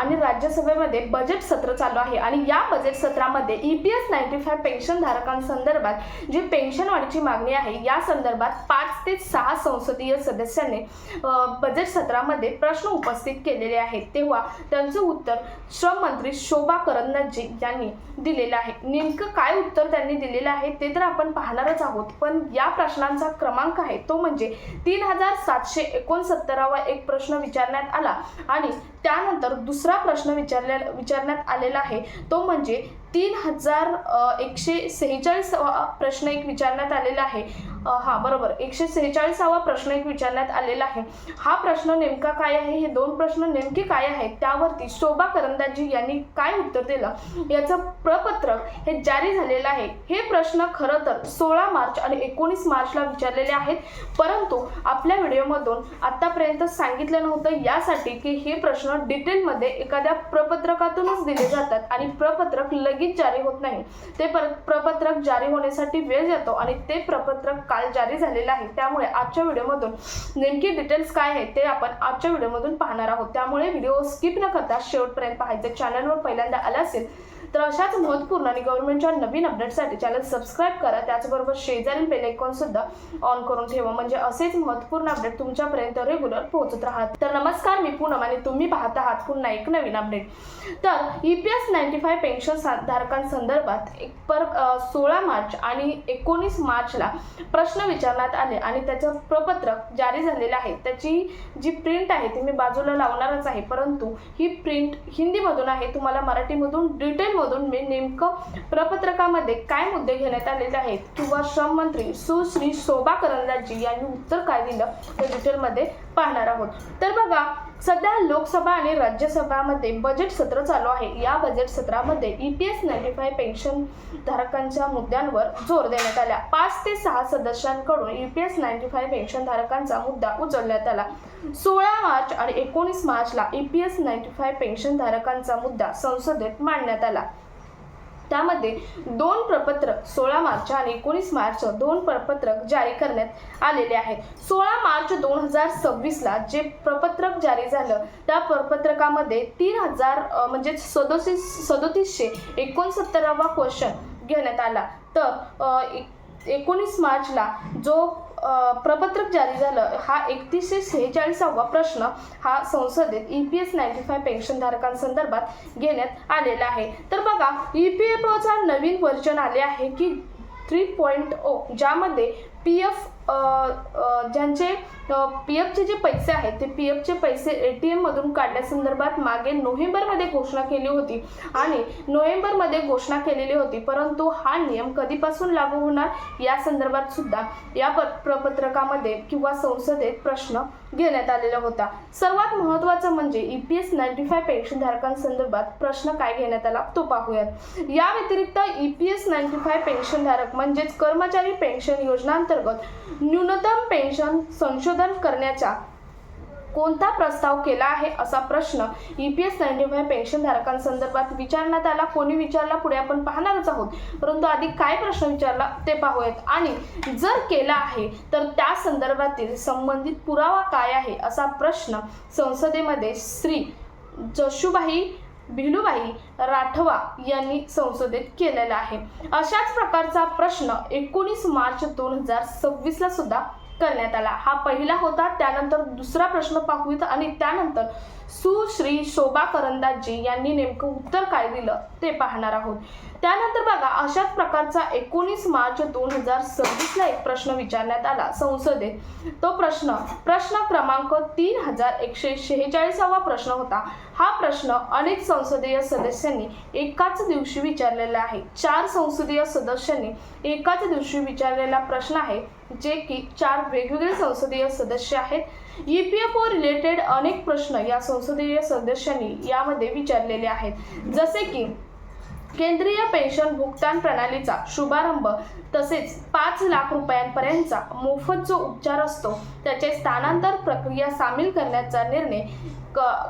आणि राज्यसभेमध्ये बजेट सत्र चालू आहे आणि या बजेट सत्रामध्ये EPS 95 पेन्शन धारकांसंदर्भात जी पेन्शन वाढीची मागणी आहे या संदर्भात 5 ते 6 संसदीय सदस्यांनी बजेट सत्रामध्ये प्रश्न उपस्थित केलेले आहेत, तेव्हा त्यांचं उत्तर श्रम मंत्री शोभा करंदलाजे यांनी दिलेलं आहे। नेमकं काय उत्तर त्यांनी दिलेलं आहे ते तर आपण पाहणारच आहोत, पण या प्रश्नांचा क्रमांक आहे तो म्हणजे 3769वा एक प्रश्न विचारण्यात आला आणि त्यानंतर दुसरा प्रश्न विचारण्यात आलेला आहे तो म्हणजे 3146वा प्रश्न एक विचारण्यात आलेला आहे। हा बरोबर, 146वा प्रश्न एक विचारण्यात आलेला आहे। हा प्रश्न नेमका काय आहे, हे दोन प्रश्न नेमके काय आहेत त्यावरती शोभा करंदलाजे यांनी काय उत्तर दिलं याचं प्रपत्रक हे जारी झालेलं आहे। हे प्रश्न खरं तर 16 मार्च आणि 19 मार्चला विचारलेले आहेत, परंतु आपल्या व्हिडिओमधून आतापर्यंत सांगितलं नव्हतं यासाठी की हे प्रश्न डिटेलमध्ये एखाद्या प्रपत्रकातूनच दिले जातात आणि प्रपत्रक लगेच जारी होत नाही, ते प्रपत्रक जारी होण्यासाठी वेळ जातो आणि ते प्रपत्रक काल जारी झालेलं आहे। त्यामुळे आजच्या व्हिडिओमधून नेमकी डिटेल्स काय आहेत ते आपण आजच्या व्हिडिओमधून पाहणार आहोत, त्यामुळे व्हिडिओ स्किप न करता शेवटपर्यंत पाहायचं। चॅनलवर पहिल्यांदा आला असेल तर अशाच महत्त्वपूर्ण आणि गव्हर्नमेंटच्या नवीन अपडेटसाठी चॅनल सबस्क्राइब करा, त्याचबरोबर शेजारील बेल आयकॉन सुद्धा ऑन करून ठेवा, म्हणजे असेच महत्त्वपूर्ण अपडेट तुमच्यापर्यंत रेग्युलर पोहोचत राहतात। तर नमस्कार, मी पूनम आणि तुम्ही पाहत आहात पुन्हा एक नवीन अपडेट। तर EPS 95 पेन्शन धारकांसंदर्भात 16 मार्च आणि 19 मार्चला प्रश्न विचारण्यात आले आणि त्याचं प्रपत्रक जारी झालेलं आहे। त्याची जी प्रिंट आहे ती मी बाजूला लावणारच आहे, परंतु ही प्रिंट हिंदीमधून आहे, तुम्हाला मराठीमधून डिटेल मी नेमकं प्रपत्रकामध्ये काय मुद्दे घेण्यात आलेले आहेत किंवा श्रम मंत्री सुश्री शोभा करंदलाजे यांनी उत्तर काय दिलं ते डिटेलमध्ये पाहणार आहोत। तर बघा, सध्या लोकसभा आणि राज्यसभामध्ये बजेट सत्र चालू आहे। या बजेट सत्रामध्ये EPS 95 पेन्शन धारकांच्या मुद्द्यांवर जोर देण्यात आला। 5 ते 6 सदस्यांकडून EPS 95 पेन्शन धारकांचा मुद्दा उचलण्यात आला। 16 मार्च आणि 19 मार्चला EPS 95 पेन्शन धारकांचा मुद्दा संसदेत मांडण्यात आला। त्यामध्ये दोन प्रपत्रक 16 मार्च आणि 19 मार्च दोन प्रपत्रक जारी करण्यात आलेले आहेत। 16 मार्च 2026ला जे प्रपत्रक जारी झालं त्या प्रपत्रकामध्ये 3000 म्हणजे 3769वा क्वेश्चन घेण्यात आला। तर 19 मार्चला जो प्रपत्रक जारी झालं हा 3146वा प्रश्न हा संसदेत EPS 95 पेन्शन धारकांसंदर्भात घेण्यात आलेला आहे। तर बघा, EPFOचा नवीन व्हर्जन आले आहे की 3.0, ज्यामध्ये ज्यांचे PFचे जे पैसे आहेत ते PFचे पैसे ATM मधून काढण्यासंदर्भात मागे नोव्हेंबरमध्ये घोषणा केली होती आणि नोव्हेंबरमध्ये घोषणा केलेली होती, परंतु हा नियम कधीपासून लागू होणार या संदर्भात सुद्धा या प्रपत्रकामध्ये किंवा संसदेत प्रश्न घेण्यात आलेला होता। सर्वात महत्त्वाचं म्हणजे EPS 95 पेन्शन धारकांसंदर्भात प्रश्न काय घेण्यात आला तो पाहूयात। या व्यतिरिक्त EPS 95 पेन्शन धारक म्हणजेच कर्मचारी पेन्शन योजनांतर्गत न्यूनतम पेन्शन संशोधन करण्याचा कोणता प्रस्ताव केला आहे असा प्रश्न EPS 95 पेन्शन धारकांसंदर्भात विचारण्यात आला। कोणी विचारला पुढे आपण पाहणारच आहोत, परंतु आधी काय प्रश्न विचारला ते पाहूयात आणि जर केला आहे तर त्या संदर्भातील संबंधित पुरावा काय आहे असा प्रश्न संसदेमध्ये श्री जशुभाई भिलूभाई राठवा यांनी संसदेत केलेला आहे। अशाच प्रकारचा प्रश्न 19 मार्च 2026ला सुद्धा करण्यात आला। हा पहिला होता। त्यानंतर दुसरा प्रश्न पाहूयात आणि त्यानंतर सुश्री शोभा करंदलाजे यांनी नेमकं उत्तर काय दिलं ते पाहणार आहोत। त्यानंतर बघा, अशाच प्रकारचा 19 मार्च 2026ला एक प्रश्न विचारण्यात आला संसदेत। तो प्रश्न क्रमांक 3146वा प्रश्न होता। हा प्रश्न अनेक संसदीय सदस्यांनी एकाच दिवशी विचारलेला आहे। 4 संसदीय सदस्यांनी एकाच दिवशी विचारलेला प्रश्न आहे, जे की 4 वेगवेगळे संसदीय सदस्य आहेत। EPFO रिलेटेड अनेक प्रश्न या संसदीय सदस्यांनी यामध्ये विचारलेले आहेत, जसे की केंद्रीय पेन्शन भुगतान प्रणालीचा शुभारंभ, तसेच 5 लाख रुपयांपर्यंतचा मोफत जो उपचार असतो त्याचे स्थानांतर प्रक्रिया सामील करण्याचा निर्णय,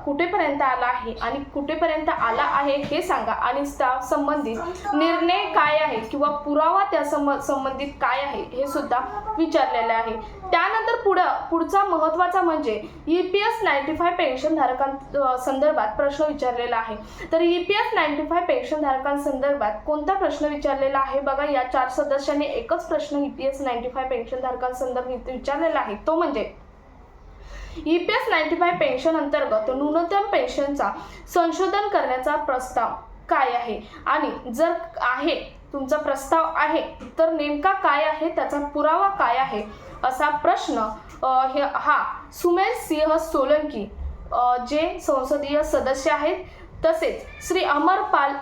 कुठेपर्यंत आला आहे आणि कुठेपर्यंत आला आहे हे सांगा आणि त्या संबंधित निर्णय काय आहे किंवा पुरावा त्या संबंधित काय आहे हे सुद्धा विचारलेले आहे. त्यानंतर पुढचा महत्त्वाचा म्हणजे EPS 95 पेन्शनधारकांसंदर्भात प्रश्न विचारलेला आहे. तर EPS 95 पेन्शनधारकांसंदर्भात कोणता प्रश्न विचारलेला आहे बघा. या 4 सदस्यांनी एकच प्रश्न EPS 95 पेन्शनधारकांसंदर्भात विचारलेला आहे. तो म्हणजे EPS 95 पेन्शन अंतर्गत न्यूनतम पेन्शनचा संशोधन करण्याचा प्रस्ताव काय आहे आणि जर आहे तुमचा प्रस्ताव आहे तर नेमका काय आहे, त्याचा पुरावा काय आहे, असा प्रश्न हा सुमेर सिंह सोलंकी जे संसदीय सदस्य आहेत, तसेच श्री अमरपाल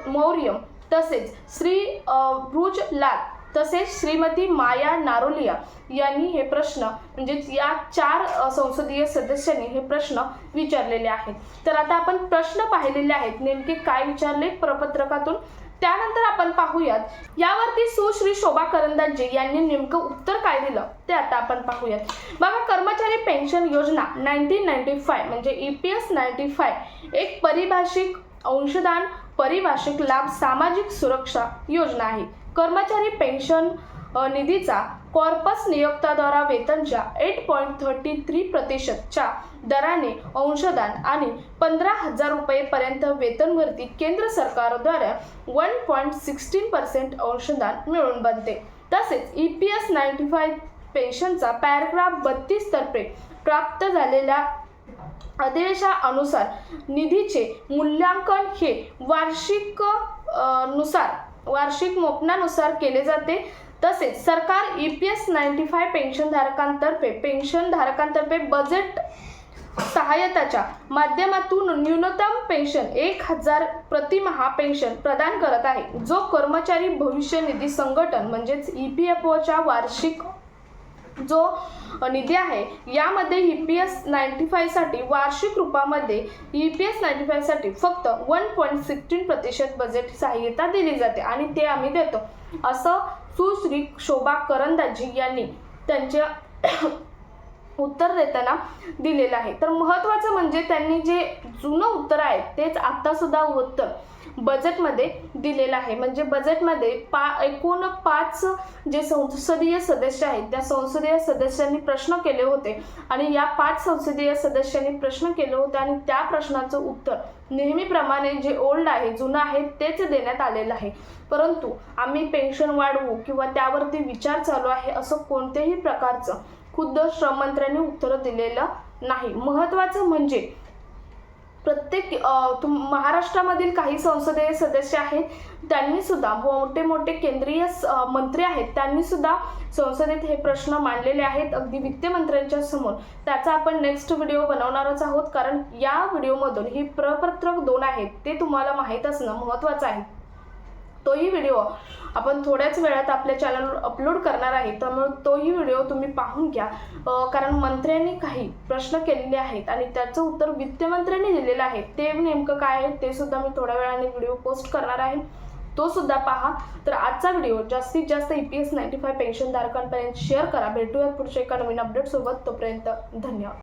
मौर्य, तसेच श्री ब्रुजलाल, तसेच श्रीमती माया नारोलिया यांनी हे प्रश्न म्हणजे या 4 संसदीय सदस्यांनी हे प्रश्न विचारलेले आहेत. तर आता आपण प्रश्न पाहिलेले आहेत नेमके काय विचारले प्रपत्रकातून. त्यानंतर आपण पाहूयात यावरती सुश्री शोभा करंदाजे यांनी नेमकं उत्तर काय दिलं ते आता आपण पाहूयात. बघा, कर्मचारी पेन्शन योजना 1995 म्हणजे EPS 95 एक परिभाषिक अंशदान परिभाषिक लाभ सामाजिक सुरक्षा योजना आहे. कर्मचारी पेन्शन निधीचा कॉर्पस नियोक्ताद्वारा वेतनच्या 8.33% दराने अंशदान आणि 15,000 रुपयेपर्यंत वेतनवरती केंद्र सरकारद्वारे 1.16% अंशदान मिळून बनते. तसेच EPS 95 पेन्शनचा पॅराग्राफ 32 तर्फे प्राप्त झालेल्या आदेशानुसार निधीचे मूल्यांकन हे वार्षिक मोपनानुसार केले जाते. तसेच सरकार EPS 95 पेन्शनधारकांतर्फे बजेट सहाय्यताच्या माध्यमातून न्यूनतम पेन्शन 1,000 प्रतिमाह पेन्शन प्रदान करत आहे. जो कर्मचारी भविष्य निधी संघटन म्हणजेच EPFOच्या वार्षिक जो निधी आहे यामध्ये EPS 95 साठी वार्षिक रूपामध्ये EPS 95 साठी फक्त 1.16% बजेट सहाय्यता दिली जाते आणि ते आम्ही देतो असं सुश्री शोभा करंदाजे यांनी त्यांच्या उत्तर देताना दिलेलं आहे. तर महत्त्वाचं म्हणजे त्यांनी जे जुनं उत्तर आहे तेच आता सुद्धा उत्तर बजेटमध्ये दिलेलं आहे. म्हणजे बजेटमध्ये एकूण 5 जे संसदीय सदस्य आहेत त्या संसदीय सदस्यांनी प्रश्न केले होते आणि या 5 संसदीय सदस्यांनी प्रश्न केले होते आणि त्या प्रश्नाचं उत्तर नेहमीप्रमाणे जे ओल्ड आहे जुनं आहे तेच देण्यात आलेलं आहे. परंतु आम्ही पेन्शन वाढवू किंवा त्यावरती विचार चालू आहे असं कोणत्याही प्रकारचं खुद्द श्रममंत्र्यांनी उत्तर दिलेलं नाही. महत्त्वाचं म्हणजे प्रत्येक महाराष्ट्रामधील काही संसदीय सदस्य आहेत त्यांनी सुद्धा मोठे केंद्रीय मंत्री आहेत त्यांनी सुद्धा संसदेत हे प्रश्न मांडलेले आहेत अगदी वित्तमंत्र्यांच्या समोर. त्याचा आपण नेक्स्ट व्हिडिओ बनवणारच आहोत कारण या व्हिडिओमधून ही प्रपत्रक 2 आहेत ते तुम्हाला माहीत असणं महत्त्वाचं आहे. तोही व्हिडिओ आपण थोड्याच वेळात आपल्या चॅनलवर अपलोड करणार आहे, त्यामुळे तोही व्हिडिओ तुम्ही पाहून घ्या. कारण मंत्र्यांनी काही प्रश्न केलेले आहेत आणि त्याचं उत्तर वित्तमंत्र्यांनी दिलेलं आहे. ते नेमकं काय आहे ते सुद्धा मी थोड्या वेळाने व्हिडिओ पोस्ट करणार आहे, तो सुद्धा पहा. तर आजचा व्हिडिओ जास्तीत जास्त EPS 95 पेन्शनधारकांपर्यंत शेअर करा. भेटूयात पुढच्या एका नवीन अपडेट सोबत. तोपर्यंत धन्यवाद.